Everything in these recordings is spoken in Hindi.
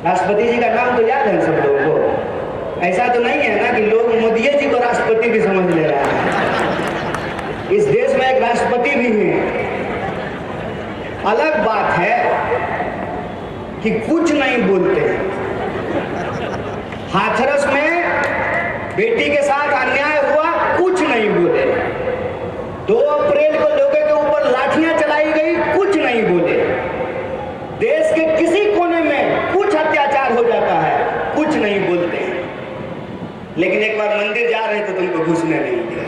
राष्ट्रपति जी का नाम तो याद है सब लोगों को। ऐसा तो नहीं है ना कि लोग मोदी जी को राष्ट्रपति भी समझ ले रहा है। इस देश में एक राष्ट्रपति भी है। अलग बात है कि कुछ नहीं बोलते। हाथरस में बेटी के साथ अन्याय हुआ, कुछ नहीं बोले। 2 अप्रैल को लोगों के ऊपर लाठियां चलाई गई, कुछ नहीं बोले। देश के किसी कोने में कुछ अत्याचार हो जाता है, कुछ नहीं बोलते। लेकिन एक बार मंदिर जा रहे तो तुमको घुसने नहीं दिया।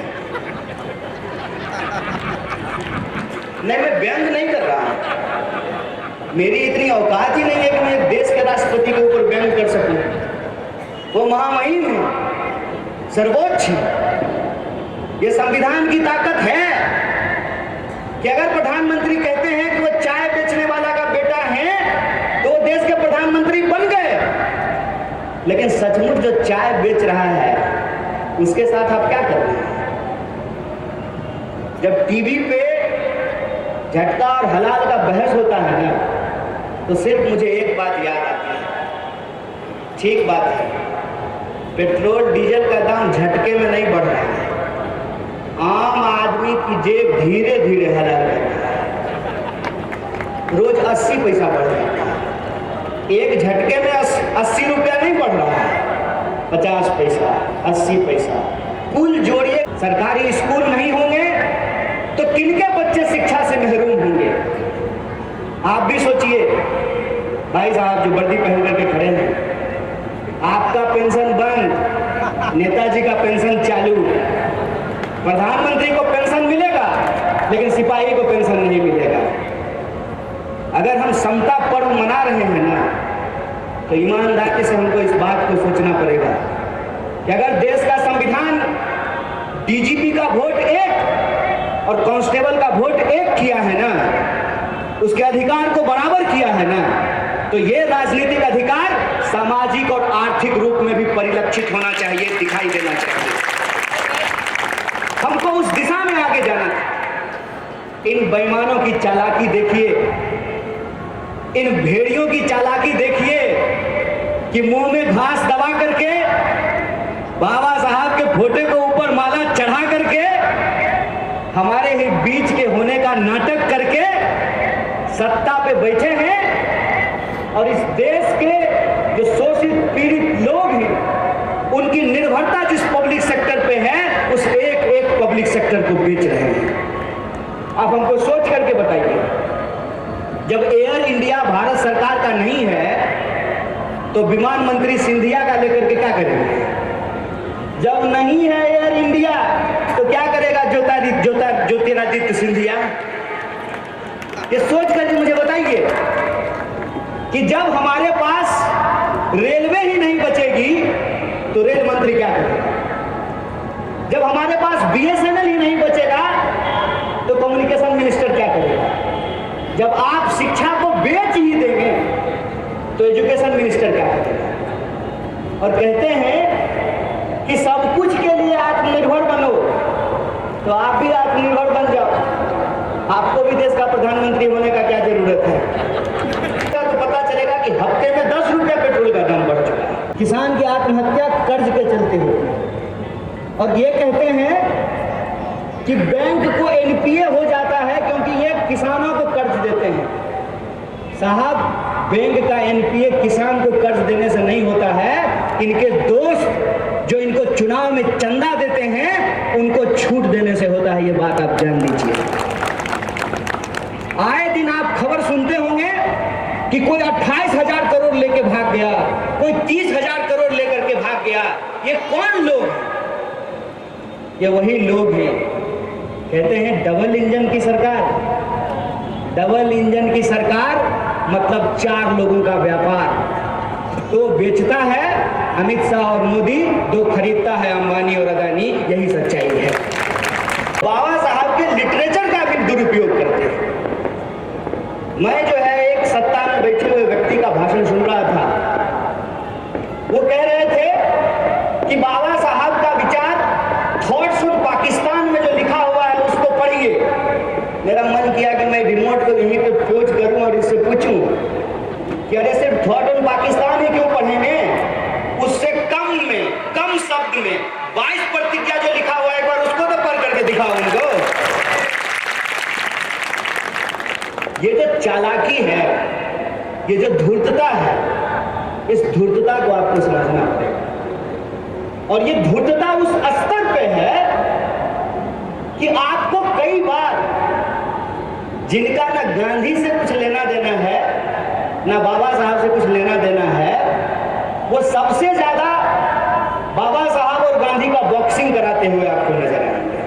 नहीं, मैं व्यंग नहीं कर रहा। मेरी इतनी औकात ही नहीं है कि मैं देश के राष्ट्रपति के ऊपर व्यंग कर सकूं। वो महामहिम है, सर्वोच्च है। ये संविधान की ताकत है कि अगर प्रधानमंत्री कहते हैं कि वो चाय बेचने वाला का बेटा है तो देश के प्रधानमंत्री बन गए। लेकिन सचमुच जो चाय बेच रहा है उसके साथ आप क्या कर रहे हैं? जब टीवी पे झटका और हलाल का बहस होता है ना, तो सिर्फ मुझे एक बात याद आती है। ठीक बात है, पेट्रोल डीजल का दाम झटके में नहीं बढ़ रहा है। आम आदमी की जेब धीरे धीरे हलाल कर रहा है। रोज 80 पैसा बढ़ जाता है। एक झटके में 80 रुपया नहीं बढ़ रहा है, 50 पैसा, 80 पैसा। कुल जोड़िए, सरकारी स्कूल नहीं होंगे तो किनके बच्चे शिक्षा से महरूम होंगे? आप भी सोचिए। भाई साहब जो वर्दी पहन करके खड़े हैं, आपका पेंशन बंद, नेताजी का पेंशन चालू। प्रधानमंत्री को पेंशन मिलेगा लेकिन सिपाही को पेंशन नहीं मिलेगा। अगर हम समता पर्व मना रहे हैं ना, तो ईमानदारी से हमको इस बात को सोचना पड़ेगा कि अगर देश का संविधान डीजीपी का वोट 1 और कांस्टेबल का वोट 1 किया है ना, उसके अधिकार को बराबर किया है ना, तो ये राजनीतिक अधिकार सामाजिक और आर्थिक रूप में भी परिलक्षित होना चाहिए, दिखाई देना चाहिए। हमको उस दिशा में आगे जाना है। इन बेईमानों की चालाकी देखिए, इन भेड़ियों की चालाकी देखिए कि मुंह में घास दबा करके, बाबा साहब के फोटो को ऊपर माला चढ़ा करके, हमारे ही बीच के होने का नाटक करके सत्ता पे बैठे हैं। और इस देश के जो शोषित पीड़ित लोग हैं, उनकी निर्भरता जिस पब्लिक सेक्टर पे है, उस एक पब्लिक सेक्टर को बेच रहे हैं। आप हमको सोच करके बताइए, जब एयर इंडिया भारत सरकार का नहीं है तो विमान मंत्री सिंधिया का लेकर के क्या करेंगे? जब नहीं है एयर इंडिया तो क्या करेगा ज्योतिरादित्य सिंधिया? ये सोच करके मुझे बताइए कि जब हमारे पास रेलवे ही नहीं बचेगी तो रेल मंत्री क्या करेगा? जब हमारे पास बीएसएनएल ही नहीं बचेगा तो कम्युनिकेशन मिनिस्टर क्या करेगा? जब आप शिक्षा को बेच ही देंगे तो एजुकेशन मिनिस्टर क्या करेगा? और कहते हैं कि सब कुछ के लिए आत्मनिर्भर बनो, तो आप भी आत्मनिर्भर बन जाओ। आपको भी देश का प्रधानमंत्री होने का क्या जरूरत है? तो पता चलेगा कि हफ्ते में 10 रुपया पेट्रोल का दाम बढ़ चुका है। किसान की आत्महत्या कर्ज के चलते हुए, और ये कहते हैं कि बैंक को एनपीए हो जाता है क्योंकि ये किसानों को कर्ज देते हैं। साहब, बैंक का एनपीए किसान को कर्ज देने से नहीं होता है, इनके दोस्त जो इनको चुनाव में चंदा देते हैं उनको छूट देने से होता है। ये बात आप जान लीजिए। आए दिन आप खबर सुनते होंगे कि कोई 28,000 करोड़ लेके भाग गया, कोई 30,000 करोड़ लेकर के भाग गया। ये कौन लोग हैं? ये वही लोग हैं, कहते हैं डबल इंजन की सरकार। डबल इंजन की सरकार मतलब 4 लोगों का व्यापार। तो बेचता है अमित शाह और मोदी, 2 खरीदता है अंबानी और अदानी। यही सच्चाई है। बाबा साहब के लिटरेचर का भी दुरुपयोग करते हैं। मैं जो है एक सत्ता में बैठे हुए व्यक्ति का भाषण सुन रहा था। वो कह रहे थे कि बाबा साहब का विचार थॉट्स ऑन पाकिस्तान में जो लिखा हुआ है उसको पढ़िए। मेरा मन किया कि मैं रिमोट को यहीं पे पोज करूं और इससे पूछूं कि अरे सिर्फ थॉट ऑन पाकिस्तान ही चालाकी है, ये जो धूर्तता है, इस धूर्तता को आपको समझना पड़ेगा। और ये धूर्तता उस स्तर पे है कि आपको कई बार जिनका ना गांधी से कुछ लेना देना है, ना बाबा साहब से कुछ लेना देना है, वो सबसे ज्यादा बाबा साहब और गांधी का बॉक्सिंग कराते हुए आपको नजर आएंगे।